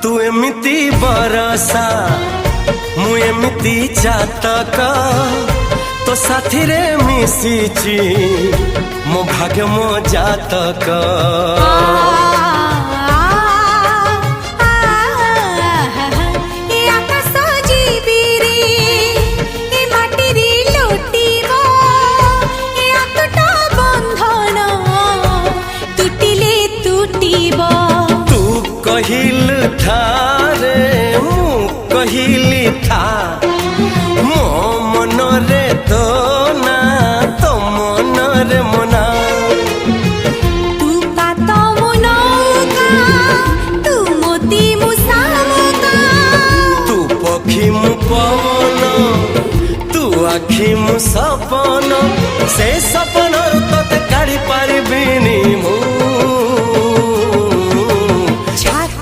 तू एमिति बरसा मु एमिति चातक तो साथी रे मिशिची मो भाग्य मो जातक। कहिल था रे मु कहिली था मो मन रे तो ना तो मन रे मना। तू का तो मुनौका तू मोती मुसामुका तू पखी मु पवन तू आखी मु सपन से सपन